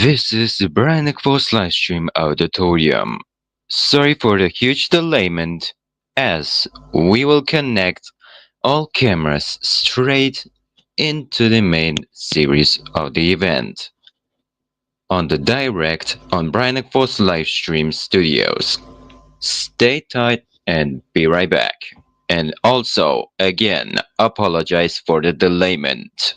This is the Bry Livestream Auditorium. Sorry for the huge delayment, as we will connect all cameras straight into the main series of the event on the direct on Bry Livestream Studios. Stay tight and be right back. And also, again, apologize for the delayment.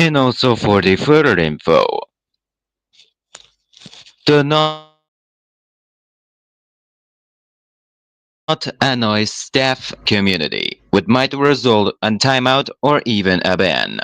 And also for the further info, do not annoy staff community, which might result in timeout or even a ban.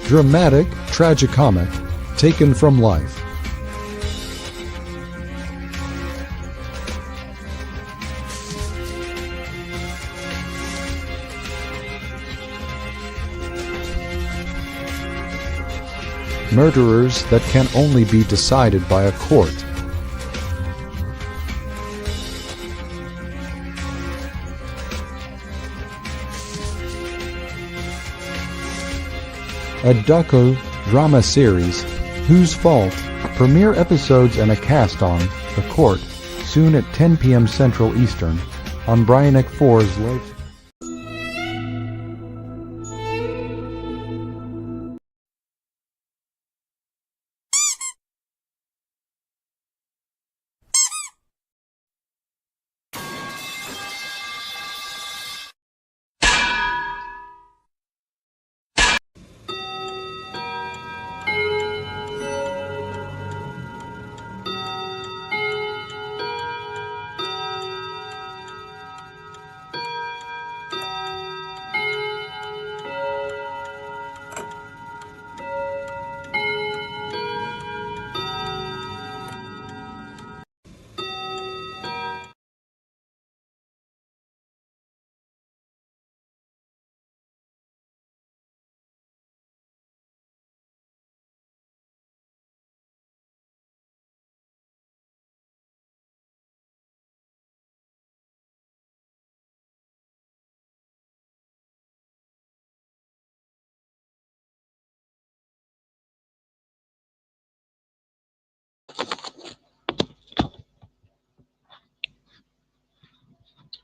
Dramatic tragicomic taken from life. Murderers that can only be decided by a court. A doco drama series, Whose Fault? Premiere episodes and a cast on The Court, soon at 10 p.m. Central Eastern, on Bry TV's live.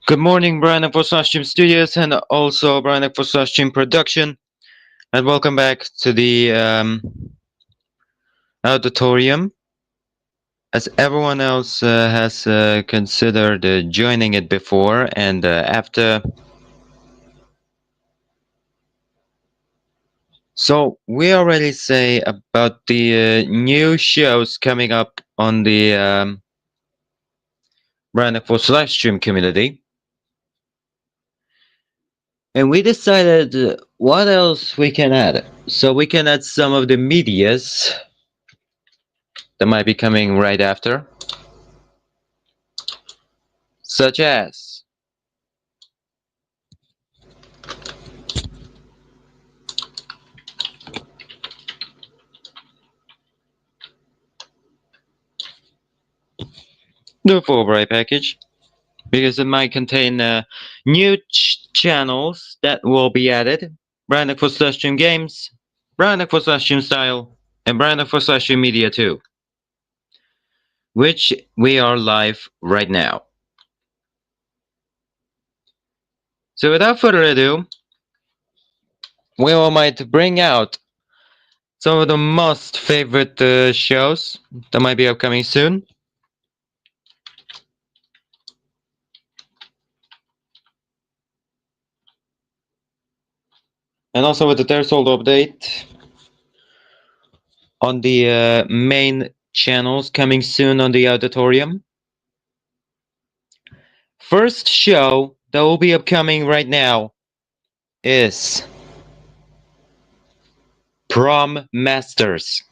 Good morning, Brian for Stream Studios and also Brian for Stream Production, and welcome back to the auditorium. As everyone else has considered joining it before and after. So we already say about the new shows coming up on the Branding for live stream community. And we decided what else we can add. So we can add some of the medias that might be coming right after, such as the Fulbright package, because it might contain new channels that will be added, branding for live stream games, branding for live stream style, and branding for live stream media too, which we are live right now. So without further ado, we will might bring out some of the most favorite shows that might be upcoming soon. And also with the threshold update on the main channels coming soon on the auditorium. First show that will be upcoming right now is Prom Masters.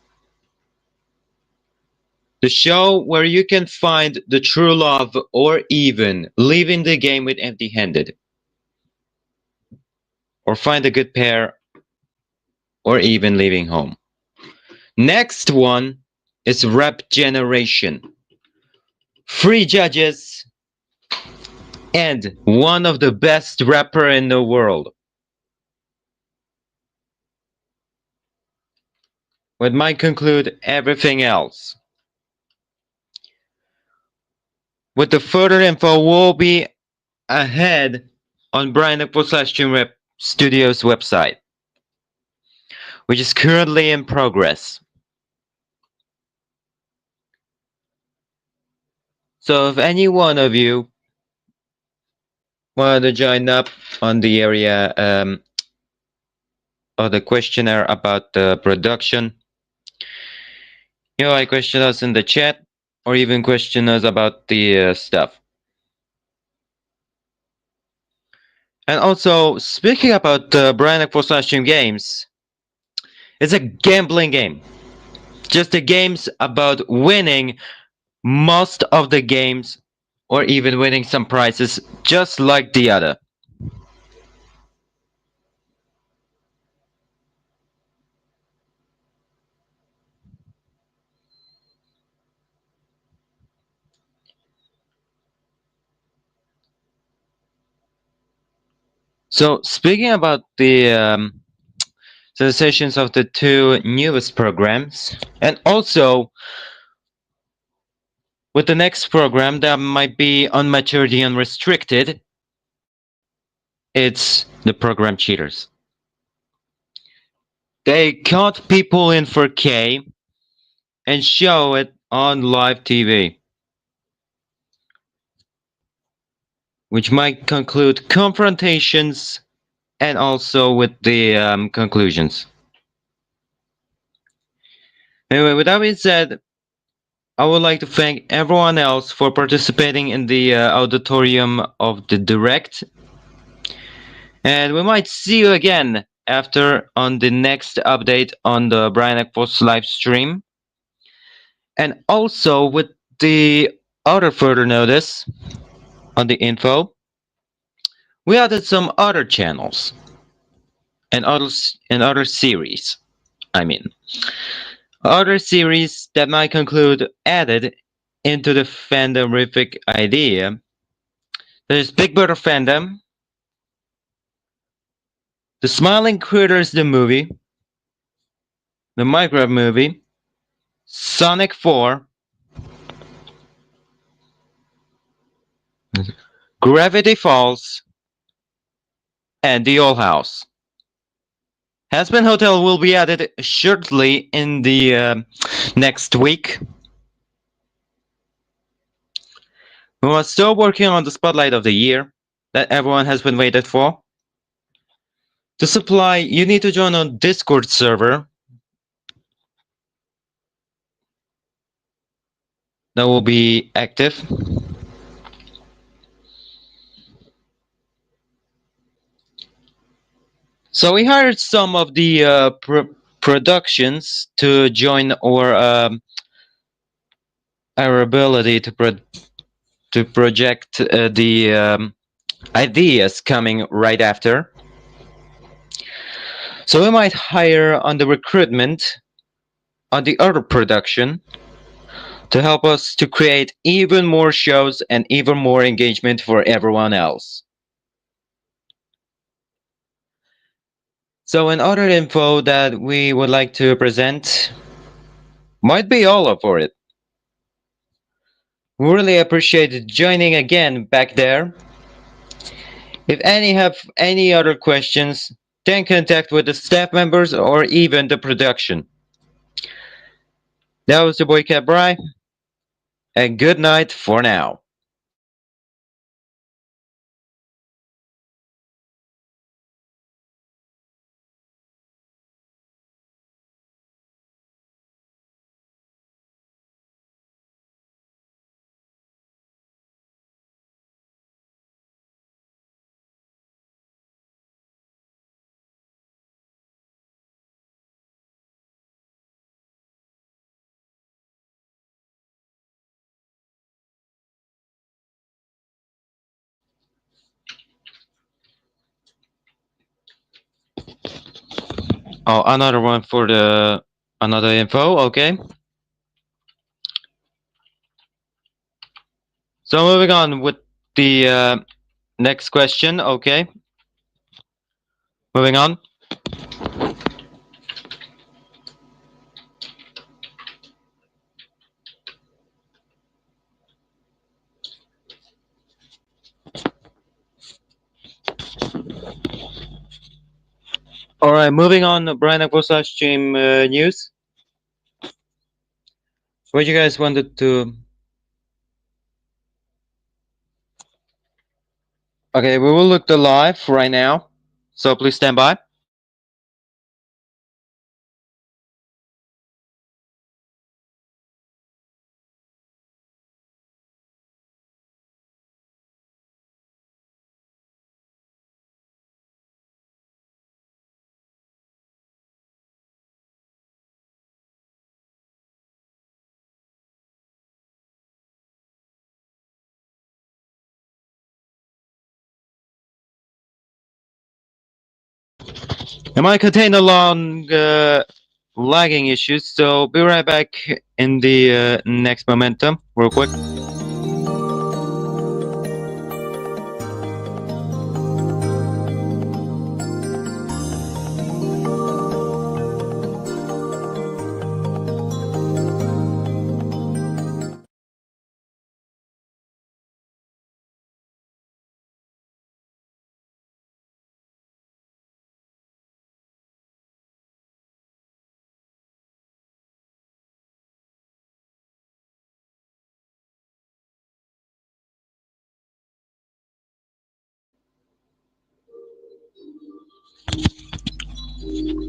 The show where you can find the true love or even leaving the game with empty-handed. Or find a good pair or even leaving home. Next one is Rap Generation. 3 judges and one of the best rapper in the world. What might conclude everything else. With the further info will be ahead on Bry TV Studios website, which is currently in progress. So if any one of you want to join up on the area or the questionnaire about the production, I question us in the chat or even question us about the stuff. And also, speaking about Bry for Stream games, it's a gambling game. Just the games about winning most of the games or even winning some prizes just like the other. So speaking about the sensations of the 2 newest programs, and also with the next program that might be on maturity unrestricted, it's the program Cheaters. They caught people in 4K and show it on live TV, which might conclude confrontations and also with the conclusions. Anyway, with that being said, I would like to thank everyone else for participating in the auditorium of the Direct. And we might see you again after on the next update on the Brian Ekpost live stream. And also with the other further notice on the info, we added some other channels and other series. Other series that might conclude added into the fandomific idea. There's Big Brother Fandom, The Smiling Critters the movie, the Minecraft movie, Sonic 4, Gravity Falls, and The Old House. Hazbin Hotel will be added shortly in the next week. We are still working on the spotlight of the year that everyone has been waited for. To supply, you need to join on Discord server that will be active. So we hired some of the productions to join our ability to project the ideas coming right after. So we might hire on the recruitment, on the other production, to help us to create even more shows and even more engagement for everyone else. So another info that we would like to present might be all up for it. We really appreciate joining again back there. If any have any other questions, then contact with the staff members or even the production. That was the boy Cat Bry, and good night for now. Oh, another one for the another info, okay. So moving on with the next question, okay. Moving on. All right, moving on. Brian Aquosa stream news. What you guys wanted to? Okay, we will look the live right now, so please stand by. It might contain a long lagging issues, so be right back in the next momentum, real quick.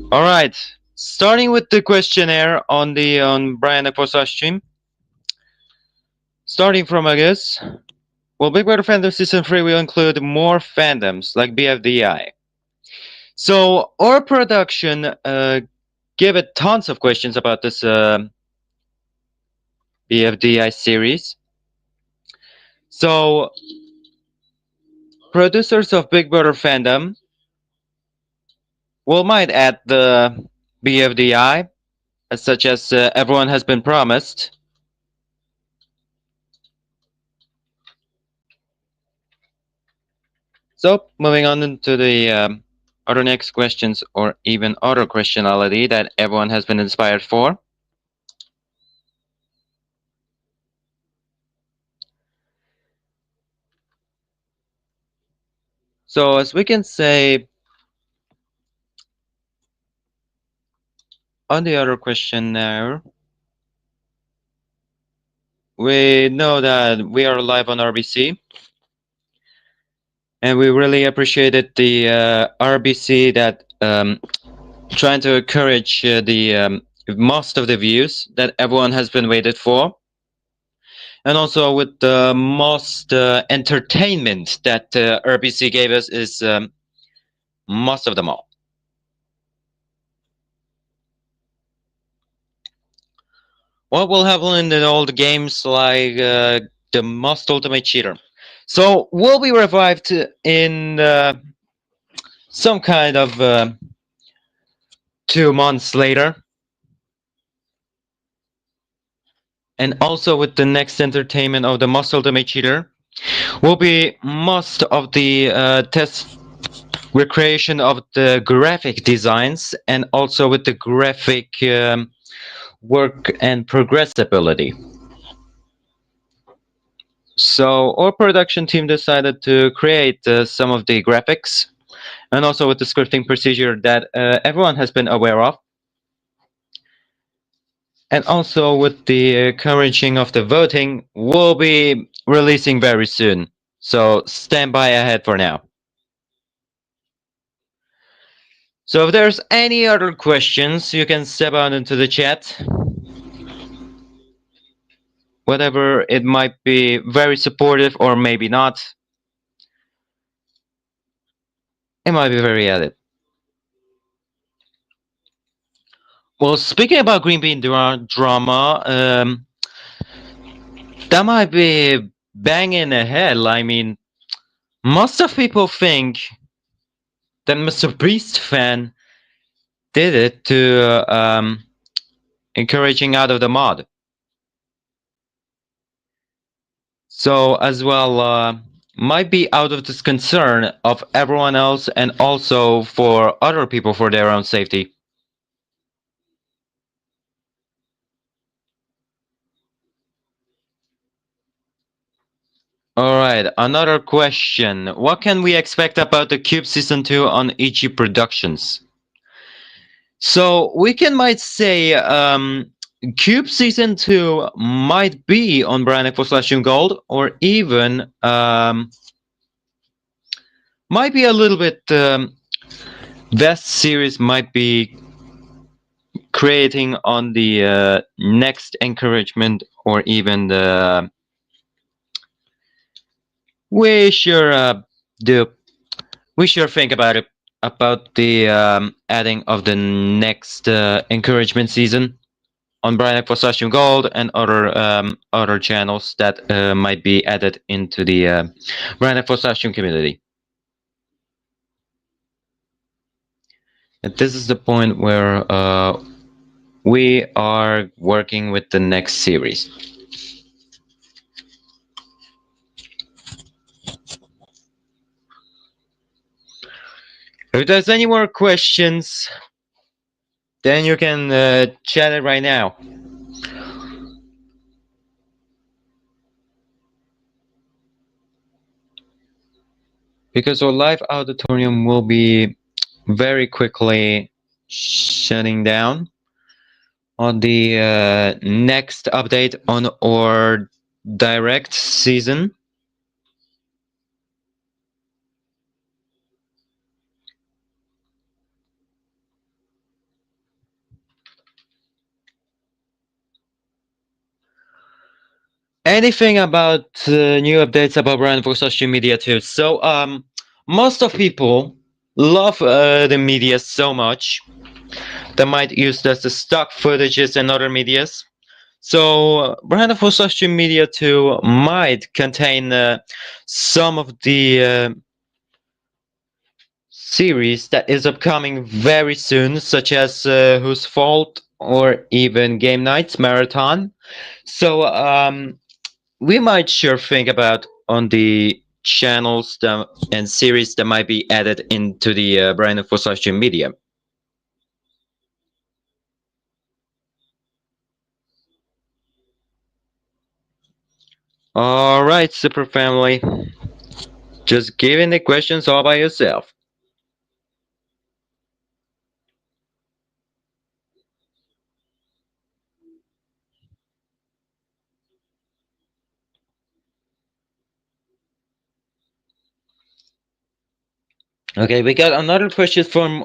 All right, starting with the questionnaire on the Brian Aquosa stream. Starting from August, well, Big Brother Fandom Season 3 will include more fandoms like BFDI. So our production gave it tons of questions about this BFDI series. So producers of Big Brother Fandom will might add the BFDI, such as everyone has been promised. So moving on into the other next questions or even other questionality that everyone has been inspired for. So as we can say on the other questionnaire, we know that we are live on RBC, and we really appreciated the RBC that trying to encourage the most of the views that everyone has been waited for, and also with the most entertainment that RBC gave us is most of them all. what will happen in all the games like the Most Ultimate Cheater. So we'll be revived in some kind of 2 months later, and also with the next entertainment of the Most Ultimate Cheater will be most of the test recreation of the graphic designs and also with the graphic work and progressibility. So our production team decided to create some of the graphics and also with the scripting procedure that everyone has been aware of, and also with the encouraging of the voting, we'll be releasing very soon. So stand by ahead for now. So if there's any other questions, you can step out into the chat. Whatever, it might be very supportive or maybe not. It might be very added. Well, speaking about Green Bean drama, that might be banging ahead. I mean, most of people think that Mr. Beast fan did it to encouraging out of the mod. So as well, might be out of this concern of everyone else and also for other people for their own safety. All right, another question. What can we expect about the Cube Season 2 on EG Productions? So we might say Cube Season 2 might be on Bry TV Gold, or even might be a little bit Vest series might be creating on the next encouragement, or even the we sure do we sure think about it, about the adding of the next encouragement season on Bry TV Gold and other channels that might be added into the Bry TV community. And this is the point where we are working with the next series. If there's any more questions, then you can chat it right now. Because our live auditorium will be very quickly shutting down on the next update on our direct season. Anything about new updates about brand for social media too? So most of people love the media so much they might use this as stock footages and other medias. So brand for social media too might contain some of the series that is upcoming very soon, such as Whose Fault or even Game Nights Marathon. So we might sure think about on the channels and series that might be added into the brand for social media. All right, super family. Just giving the questions all by yourself. Okay, we got another question from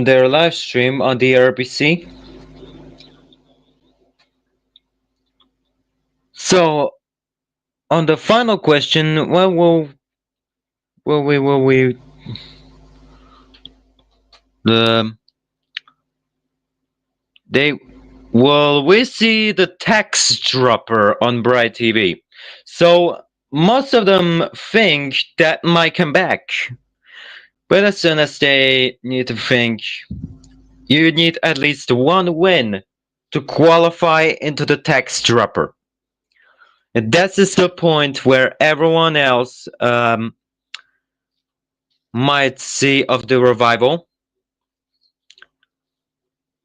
their live stream on the RBC. So on the final question, what will we the They well, we see the tax dropper on Bry TV, so most of them think that might come back. But as soon as they need to think, you need at least one win to qualify into the tax dropper. And that is the point where everyone else might see of the revival.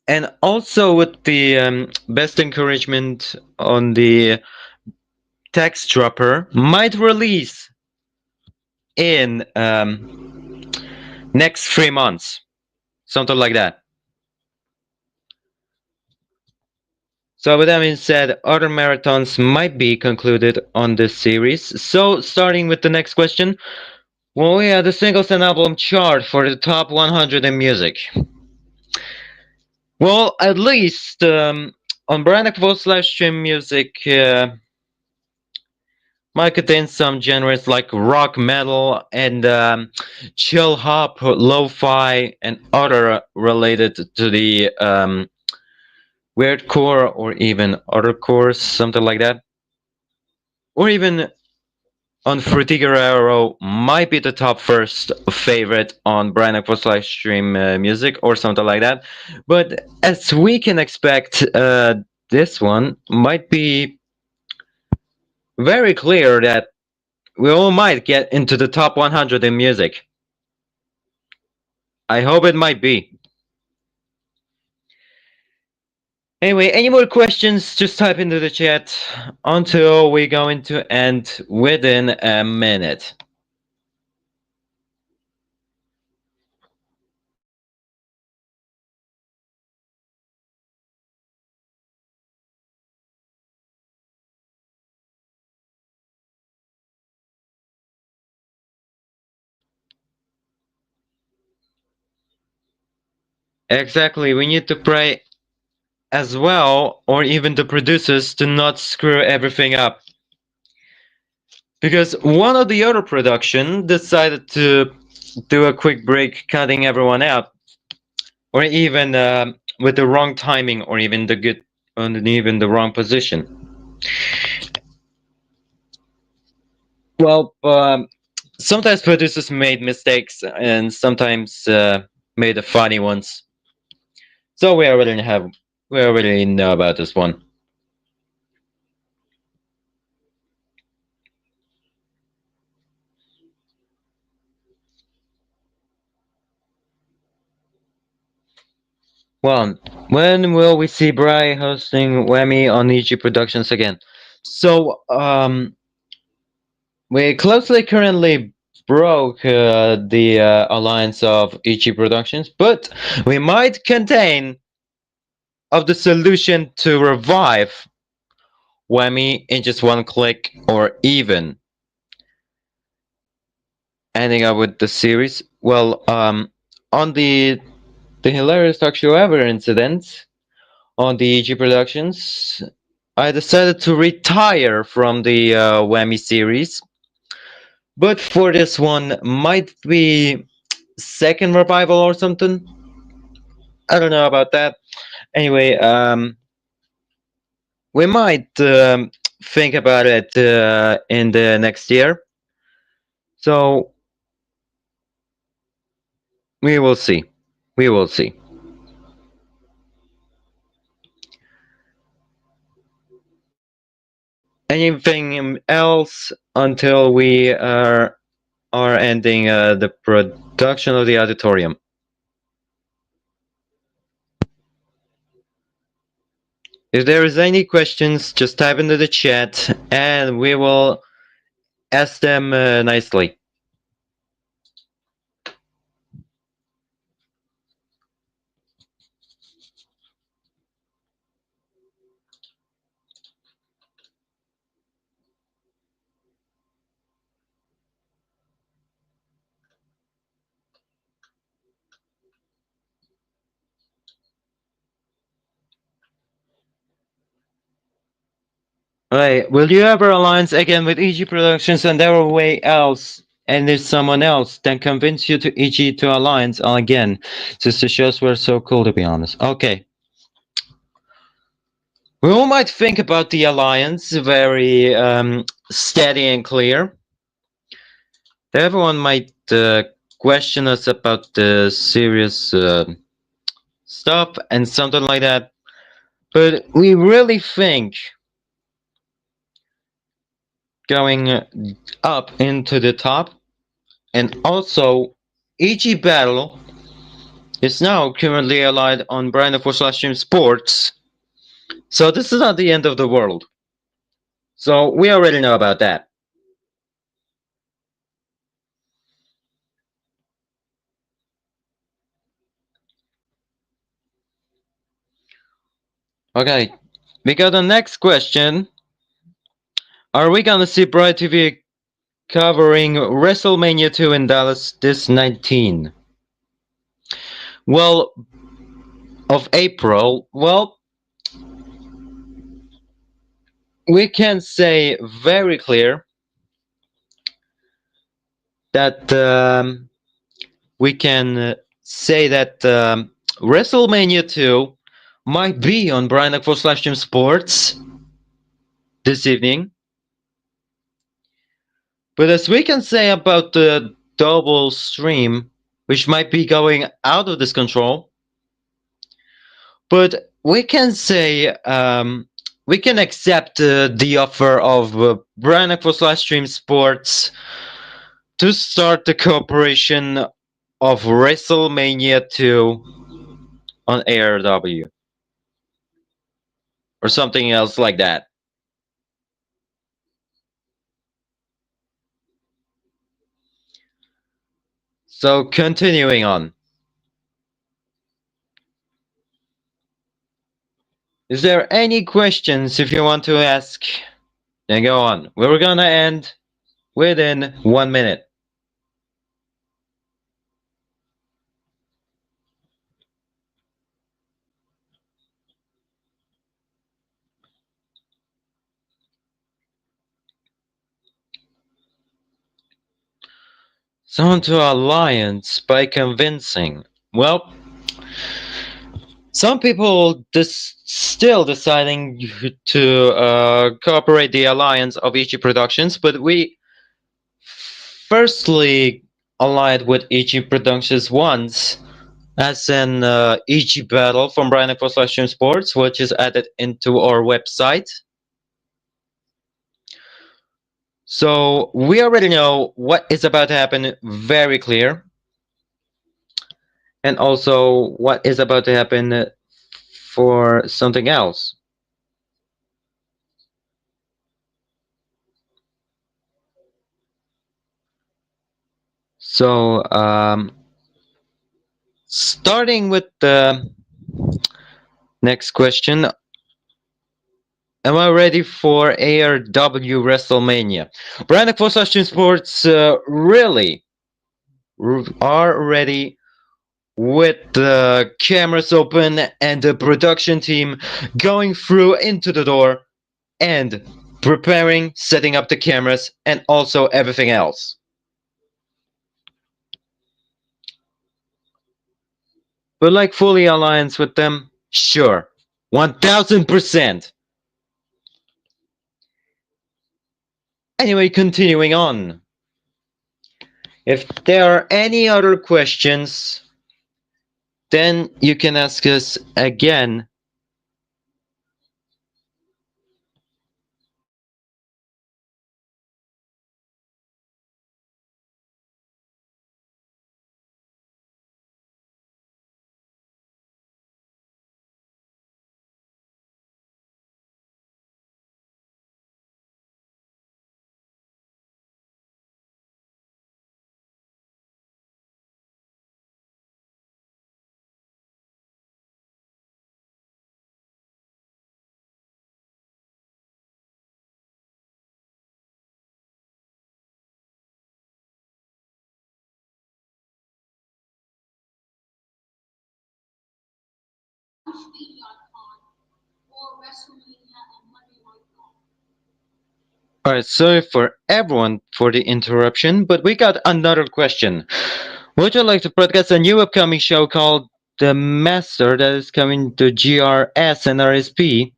And also with the best encouragement on the tax dropper might release in next 3 months, something like that. So with that being said, other marathons might be concluded on this series. So starting with the next question, well, we had the singles and album chart for the top 100 in music. Well, at least on Brainiac Voice live stream music might contain some genres like rock, metal, and chill hop, lo-fi, and other related to the weird core or even other cores, something like that. Or even on Fruity Guerrero might be the top first favorite on Brainiac Voice live stream music or something like that. But as we can expect, this one might be very clear that we all might get into the top 100 in music. I hope it might be. Anyway, any more questions, just type into the chat until we're going to end within a minute. Exactly, we need to pray as well, or even the producers, to not screw everything up. Because one of the other production decided to do a quick break, cutting everyone out, or even with the wrong timing, or even even the wrong position. Well, sometimes producers made mistakes, and sometimes made the funny ones. So we already know about this one. Well, when will we see Bry hosting Whammy on EG Productions again? So, we closely currently broke the alliance of EG Productions, but we might contain of the solution to revive Whammy in just one click, or even ending up with the series. Well, on the hilarious talk show ever incident on the EG Productions, I decided to retire from the Whammy series. But for this one, might be second revival or something. I don't know about that. Anyway, we might think about it in the next year. So we will see. We will see. Anything else until we are ending the production of the auditorium? If there is any questions, just type into the chat and we will ask them nicely. Right. Will you ever alliance again with EG Productions, and there a way else, and there's someone else, then convince you to EG to alliance again? Since the shows were so cool, to be honest. Okay. We all might think about the alliance very steady and clear. Everyone might question us about the serious stuff and something like that. But we really think going up into the top, and also EG Battle is now currently allied on Brand for Stream Sports. So this is not the end of the world. So we already know about that. Okay, we got the next question. Are we gonna see Bry TV covering WrestleMania 2 in Dallas this 19? Well, of April, well, we can say very clear that we can say that WrestleMania 2 might be on Brian for Slash Team Sports this evening. But as we can say about the double stream, which might be going out of this control, but we can say we can accept the offer of Brian for Slash Stream Sports to start the cooperation of WrestleMania 2 on ARW or something else like that. So continuing on. Is there any questions if you want to ask? Then go on. We're gonna end within 1 minute. Someone to alliance by convincing. Well, some people still deciding to cooperate the alliance of EG Productions, but we firstly allied with EG Productions once as an EG battle from Brian for Slash Sports, which is added into our website. So we already know what is about to happen very clear. And also what is about to happen for something else. So starting with the next question. Am I ready for ARW WrestleMania? Brand for Slash Sports really are ready with the cameras open and the production team going through into the door and preparing, setting up the cameras, and also everything else. But like fully alliance with them, sure, 1000%. Anyway, continuing on. If there are any other questions, then you can ask us again. Alright, sorry for everyone for the interruption, but we got another question. Would you like to broadcast a new upcoming show called The Master that is coming to GRS and RSP?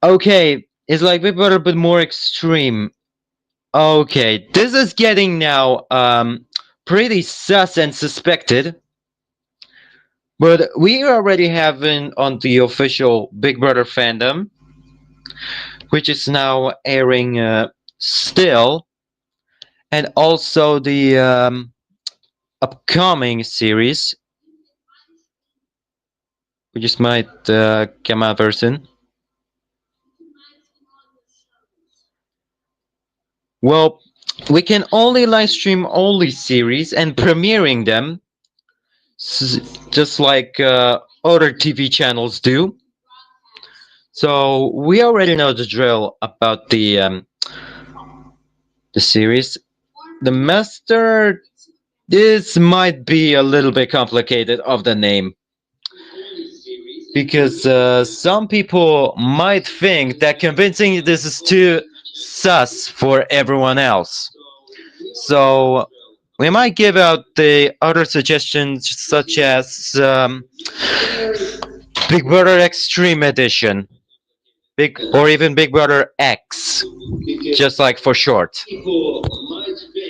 Okay, it's like Big Brother but more extreme. Okay, this is getting now pretty sus and suspected. But we already have on the official Big Brother fandom, which is now airing still, and also the upcoming series, which is might come out very soon. Well, we can only live stream only series and premiering them, just like other TV channels do. So we already know the drill about the series. The master. This might be a little bit complicated of the name because some people might think that convincing this is too sus for everyone else. So we might give out the other suggestions such as Big Brother Extreme Edition, Big or even Big Brother X, just like for short.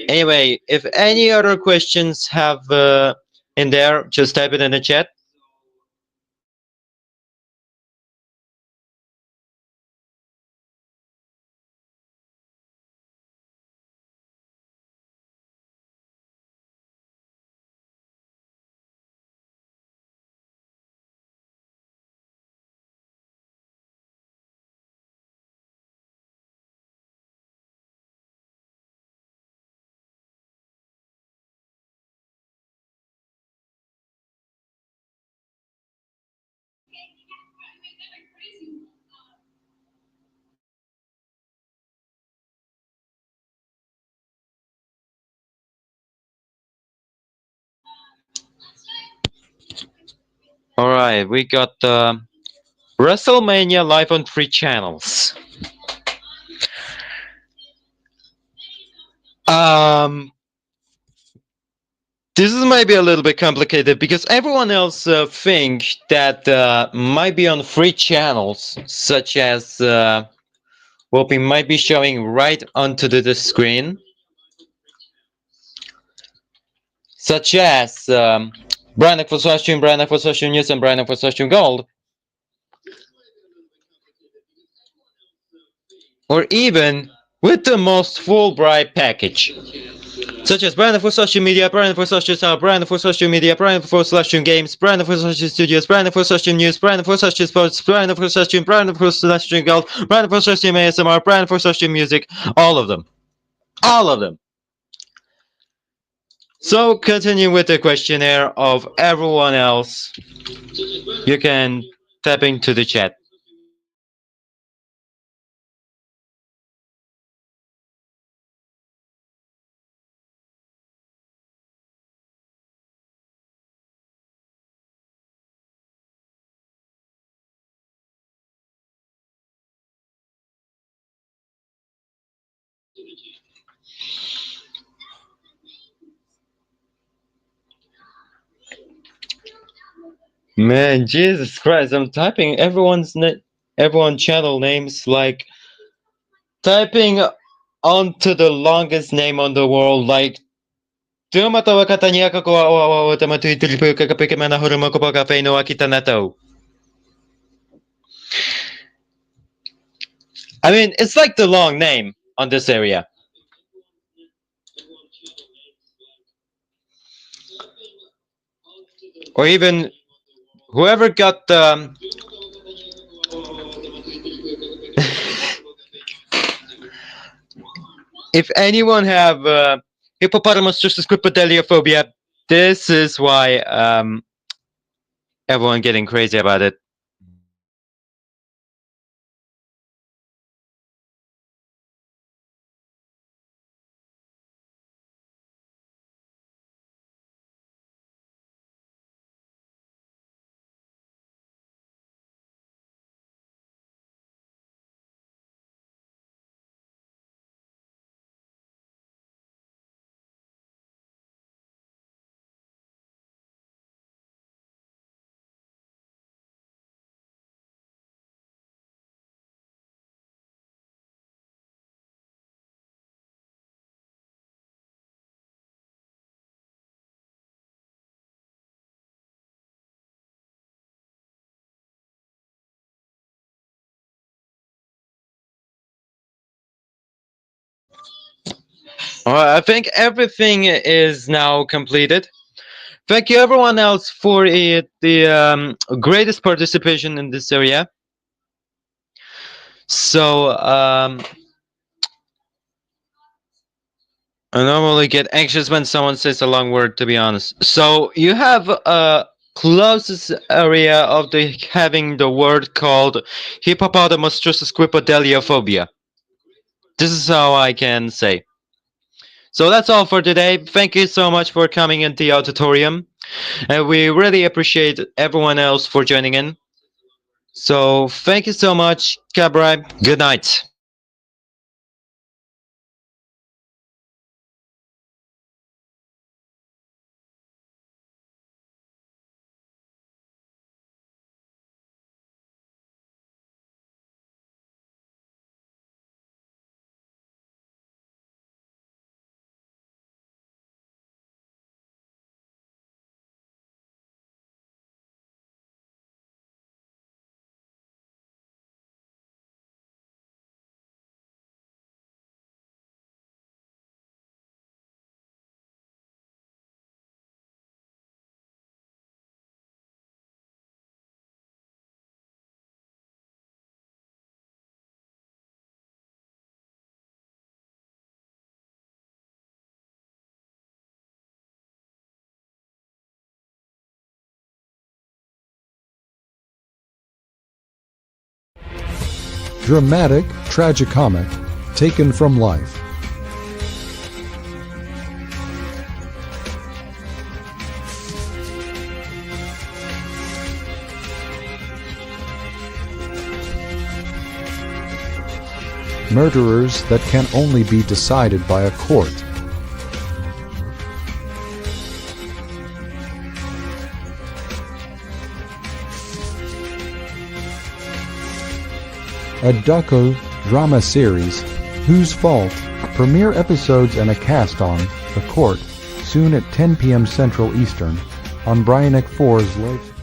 Anyway, if any other questions have in there, just type it in the chat. All right, we got WrestleMania live on 3 channels. Um, this is maybe a little bit complicated because everyone else think that might be on 3 channels, such as what we might be showing right onto the screen, such as Bry for Stream, Bry for Stream News, and Bry for Stream Gold, or even with the most full Bry package, such as brand for social media, brand for social style, brand for social media, brand for social games, brand for social studios, brand for social news, brand for social sports, brand for social, brand for social golf, brand for social ASMR, brand for social music, all of them. All of them. So continue with the questionnaire of everyone else. You can tap into the chat. Man, Jesus Christ, I'm typing everyone channel names like typing onto the longest name on the world, like tumatawa katanya ko awawa tamatuitilipu kakapikimana hurumako kafe no akita nato. I mean, it's like the long name on this area. Or even whoever got the if anyone have hippopotamus phobia, this is why everyone getting crazy about it. I think everything is now completed. Thank you everyone else for the greatest participation in this area. So I normally get anxious when someone says a long word, to be honest. So you have a closest area of the having the word called hippopotamus squipodeleophobia. This is how I can say. So that's all for today. Thank you so much for coming into the auditorium. And we really appreciate everyone else for joining in. So thank you so much, Bry. Good night. Dramatic, tragicomic, taken from life. Murderers that can only be decided by a court. A doco drama series, Whose Fault? Premiere episodes and a cast on The Court, soon at 10 p.m. Central Eastern, on Bry 4's live.